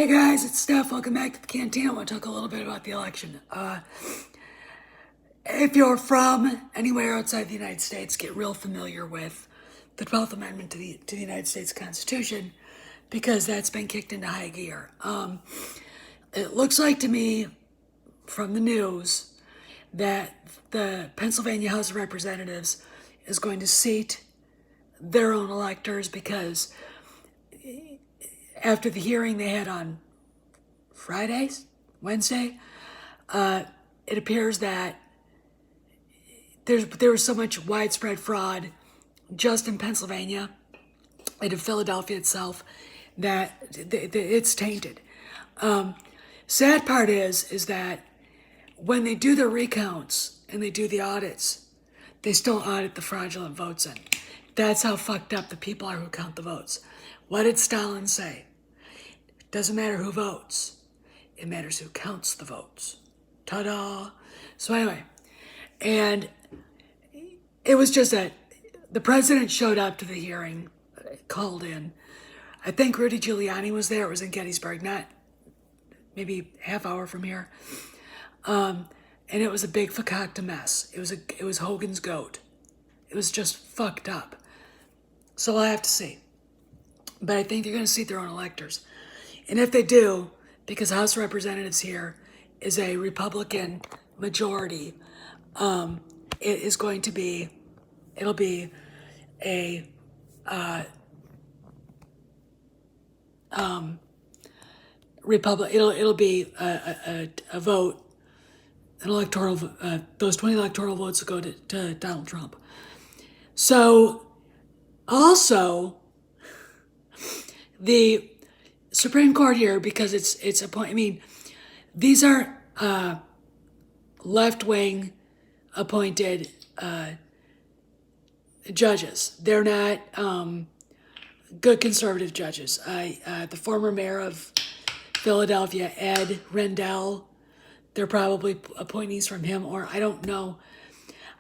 Hey guys, it's Steph. Welcome back to the Cantina. I want to talk a little bit about the election. If you're from anywhere outside the United States, get real familiar with the 12th Amendment to the United States Constitution because that's been kicked into high gear. It looks like to me from the news that the Pennsylvania House of Representatives is going to seat their own electors because after the hearing they had on Wednesday, it appears that there was so much widespread fraud just in Pennsylvania and in Philadelphia itself that it's tainted. Sad part is that when they do their recounts and they do the audits, they still audit the fraudulent votes in. That's how fucked up the people are who count the votes. What did Stalin say? It doesn't matter who votes. It matters who counts the votes. Ta-da! So anyway, and it was just that the president showed up to the hearing, called in. I think Rudy Giuliani was there. It was in Gettysburg, not maybe half hour from here. And it was a big fakakta mess. It was Hogan's goat. It was just fucked up. So I'll have to see. But I think they're going to seat their own electors. And if they do, because House of Representatives here is a Republican majority, it'll be a it'll be a vote, an electoral. Those 20 electoral votes will go to Donald Trump. So, also, the Supreme Court here, because it's a point. I mean, these are left-wing appointed judges. They're not good conservative judges. The former mayor of Philadelphia, Ed Rendell, they're probably appointees from him, or I don't know.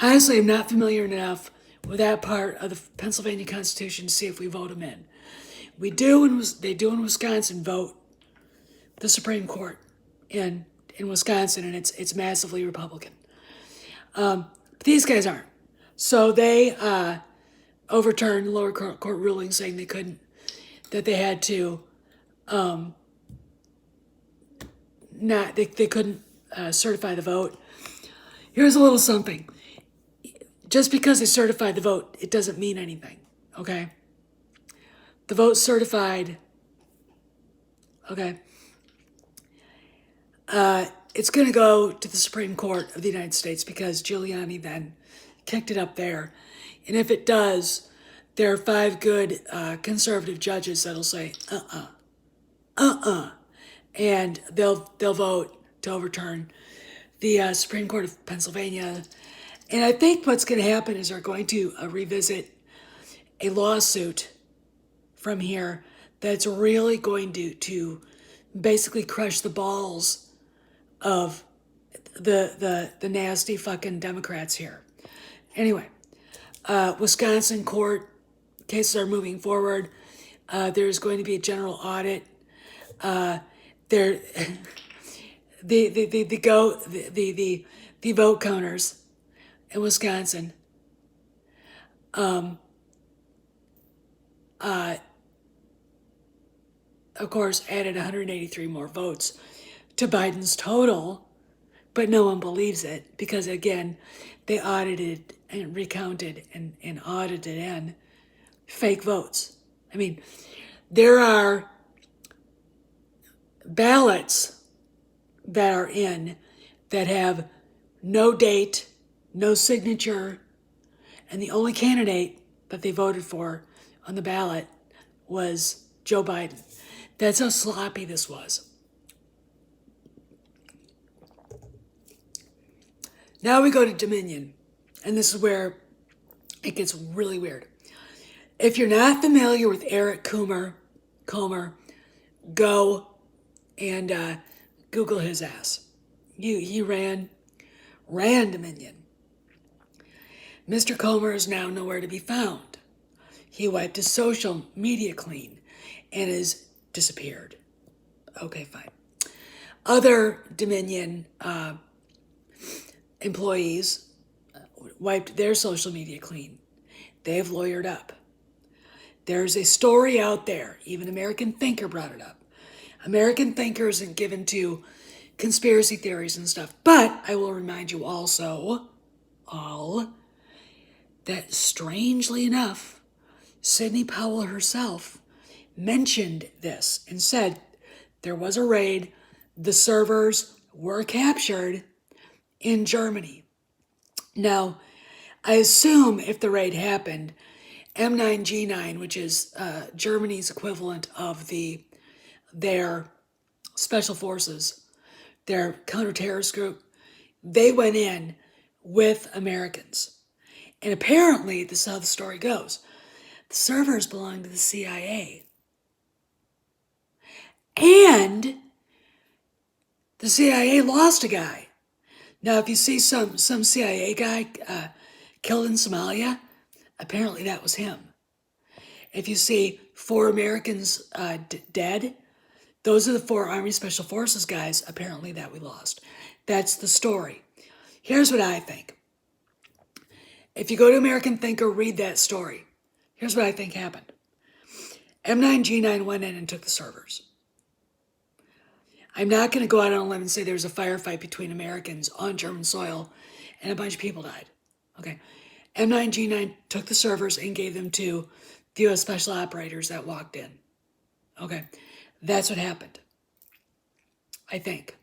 Honestly, I'm not familiar enough with that part of the Pennsylvania Constitution to see if we vote them in. They do in Wisconsin vote the Supreme Court in Wisconsin, and it's massively Republican. But these guys aren't. So they overturned lower court ruling saying that they had to they couldn't certify the vote. Here's a little something. Just because they certified the vote, it doesn't mean anything, okay? The vote's certified, okay? It's going to go to the Supreme Court of the United States because Giuliani then kicked it up there. And if it does, there are 5 good conservative judges that'll say, and they'll vote to overturn the Supreme Court of Pennsylvania. And I think what's going to happen is they're going to revisit a lawsuit from here that's really going to basically crush the balls of the nasty fucking Democrats here. Anyway, Wisconsin court cases are moving forward. There's going to be a general audit. The vote counters in Wisconsin of course added 183 more votes to Biden's total, but no one believes it because again they audited and recounted and audited in fake votes. I mean, there are ballots that are in that have no date, no signature, and the only candidate that they voted for on the ballot was Joe Biden. That's how sloppy this was. Now we go to Dominion, and this is where it gets really weird. If you're not familiar with Eric Comer, go and Google his ass. He ran Dominion. Mr. Comer is now nowhere to be found. He wiped his social media clean and has disappeared. Okay, fine. Other Dominion employees wiped their social media clean. They've lawyered up. There's a story out there, even American Thinker brought it up. American Thinker isn't given to conspiracy theories and stuff, but I will remind you also, all, that strangely enough, Sidney Powell herself mentioned this and said there was a raid, the servers were captured in Germany. Now, I assume if the raid happened, M9G9, which is Germany's equivalent of their special forces, their counter-terrorist group, they went in with Americans. And apparently, this is how the story goes, the servers belong to the CIA. And the CIA lost a guy. Now, if you see some CIA guy killed in Somalia, apparently that was him. If you see 4 Americans dead, those are the 4 Army Special Forces guys, apparently, that we lost. That's the story. Here's what I think. If you go to American Thinker, read that story. Here's what I think happened. M9G9 went in and took the servers. I'm not going to go out on a limb and say there was a firefight between Americans on German soil and a bunch of people died. Okay. M9G9 took the servers and gave them to the U.S. Special Operators that walked in. Okay. That's what happened. I think.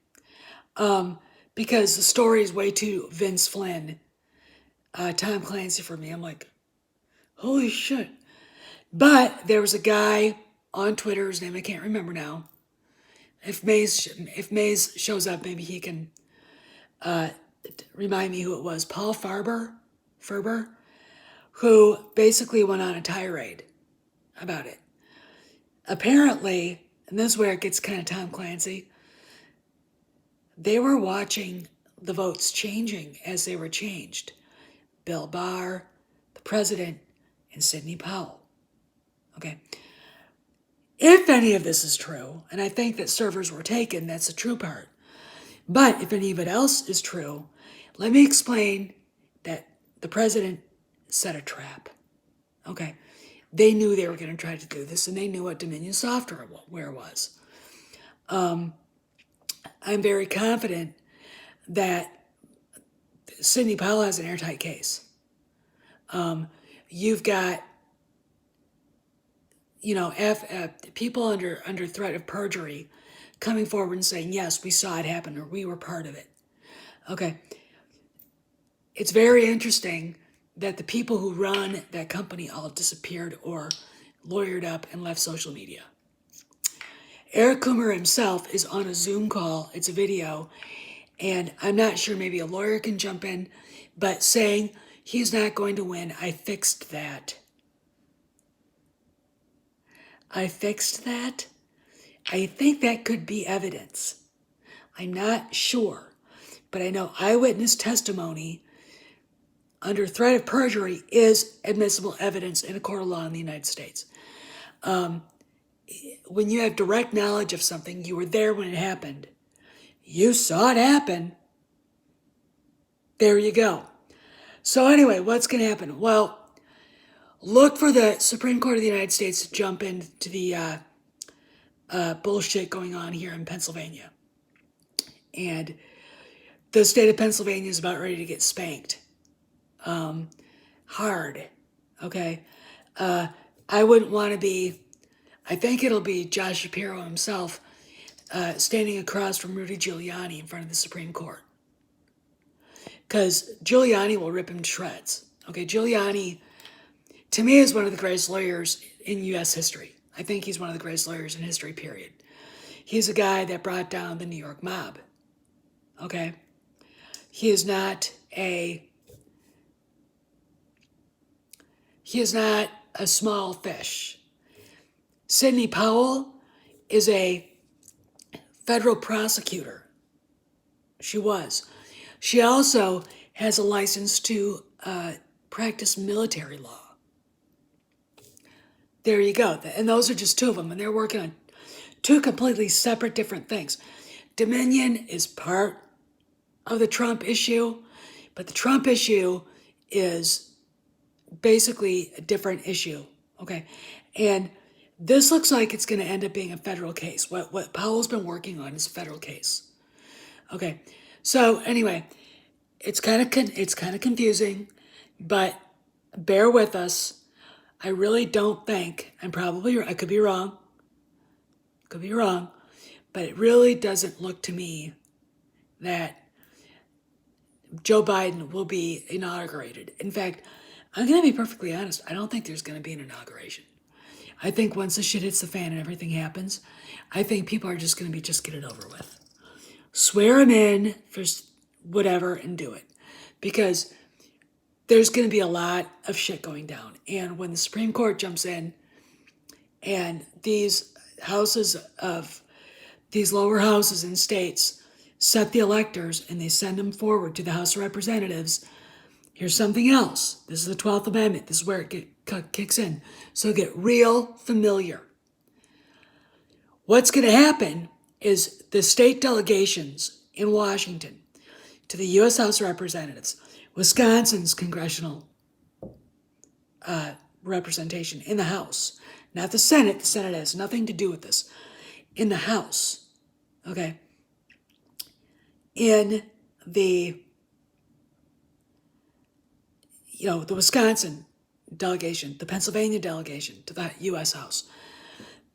Because the story is way too Vince Flynn, Tom Clancy for me. I'm like, holy shit. But there was a guy on Twitter, his name I can't remember now. If Mays shows up, maybe he can remind me who it was. Paul Farber, who basically went on a tirade about it. Apparently, and this is where it gets kind of Tom Clancy, they were watching the votes changing as they were changed. Bill Barr, the president, and Sidney Powell. Okay. If any of this is true, and I think that servers were taken, that's the true part. But if any of it else is true, let me explain that the president set a trap. Okay. They knew they were going to try to do this, and they knew what Dominion software was. I'm very confident that Sidney Powell has an airtight case. You've got, people under threat of perjury coming forward and saying, yes, we saw it happen, or we were part of it. Okay. It's very interesting that the people who run that company all disappeared or lawyered up and left social media. Eric Coomer himself is on a Zoom call. It's a video. And I'm not sure, maybe a lawyer can jump in, but saying he's not going to win. I fixed that. I think that could be evidence. I'm not sure, but I know eyewitness testimony under threat of perjury is admissible evidence in a court of law in the United States. When you have direct knowledge of something, you were there when it happened, you saw it happen, there you go. So anyway, what's going to happen? Well, look for the Supreme Court of the United States to jump into the bullshit going on here in Pennsylvania. And the state of Pennsylvania is about ready to get spanked. Hard. Okay. I wouldn't want to be, I think it'll be Josh Shapiro himself standing across from Rudy Giuliani in front of the Supreme Court. Because Giuliani will rip him to shreds. Okay, Giuliani, to me, is one of the greatest lawyers in U.S. history. I think he's one of the greatest lawyers in history, period. He's a guy that brought down the New York mob. Okay? He is not a small fish. Sidney Powell is a federal prosecutor. She was. She also has a license to practice military law. There you go. And those are just 2 of them. And they're working on Two completely separate, different things. Dominion is part of the Trump issue, but the Trump issue is basically a different issue. Okay. And this looks like it's going to end up being a federal case. What Powell's been working on is a federal case. Okay. So anyway, it's kind of confusing, but bear with us. I really don't think, I could be wrong, but it really doesn't look to me that Joe Biden will be inaugurated. In fact, I'm going to be perfectly honest. I don't think there's going to be an inauguration. I think once the shit hits the fan and everything happens, I think people are just going to get it over with. Swear him in for whatever and do it. Because there's going to be a lot of shit going down. And when the Supreme Court jumps in and these lower houses in states set the electors and they send them forward to the House of Representatives, here's something else. This is the 12th Amendment. This is where it kicks in. So get real familiar. What's going to happen is the state delegations in Washington to the U.S. House of Representatives, Wisconsin's congressional representation in the House, not the Senate. The Senate has nothing to do with this. In the House, okay? In the Wisconsin delegation, the Pennsylvania delegation to the U.S. House,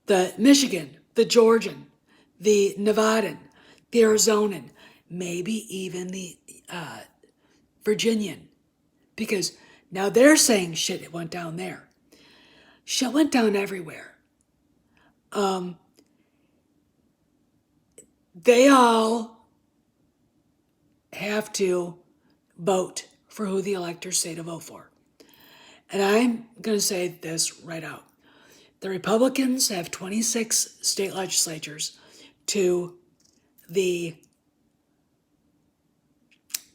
the Michigan, the Georgian, the Nevadan, the Arizonan, maybe even the Virginian, because now they're saying shit went down there. Shit went down everywhere. They all have to vote for who the electors say to vote for. And I'm going to say this right out. The Republicans have 26 state legislatures to the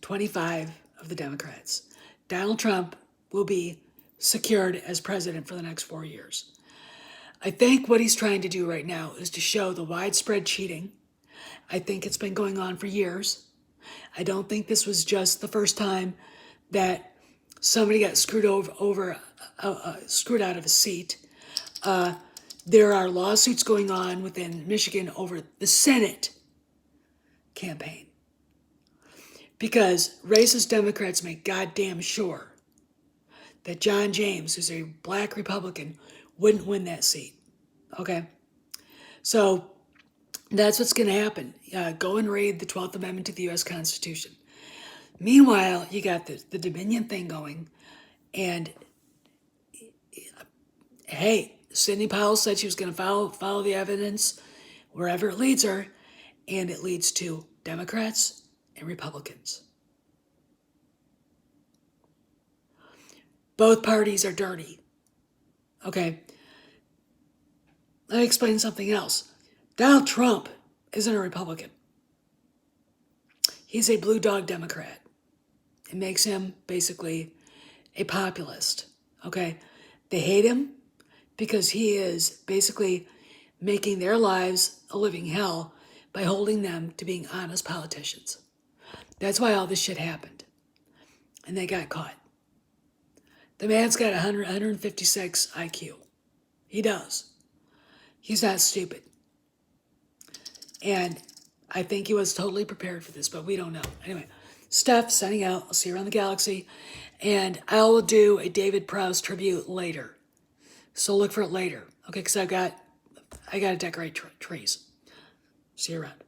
25 of the Democrats. Donald Trump will be secured as president for the next 4 years. I think what he's trying to do right now is to show the widespread cheating. I think it's been going on for years. I don't think this was just the first time that somebody got screwed out of a seat. There are lawsuits going on within Michigan over the Senate campaign because racist Democrats make goddamn sure that John James, who's a black Republican, wouldn't win that seat. Okay? So that's what's going to happen. Go and read the 12th Amendment to the U.S. Constitution. Meanwhile, you got the Dominion thing going, and hey, Sidney Powell said she was going to follow the evidence wherever it leads her, and it leads to Democrats and Republicans. Both parties are dirty. Okay? Let me explain something else. Donald Trump isn't a Republican. He's a blue dog Democrat. It makes him basically a populist. Okay? They hate him because he is basically making their lives a living hell by holding them to being honest politicians. That's why all this shit happened. And they got caught. The man's got 156 IQ. He does. He's not stupid. And I think he was totally prepared for this, but we don't know. Anyway, Steph, signing out. I'll see you around the galaxy. And I will do a David Prowse tribute later. So look for it later. Okay, because I got to decorate trees. See you around.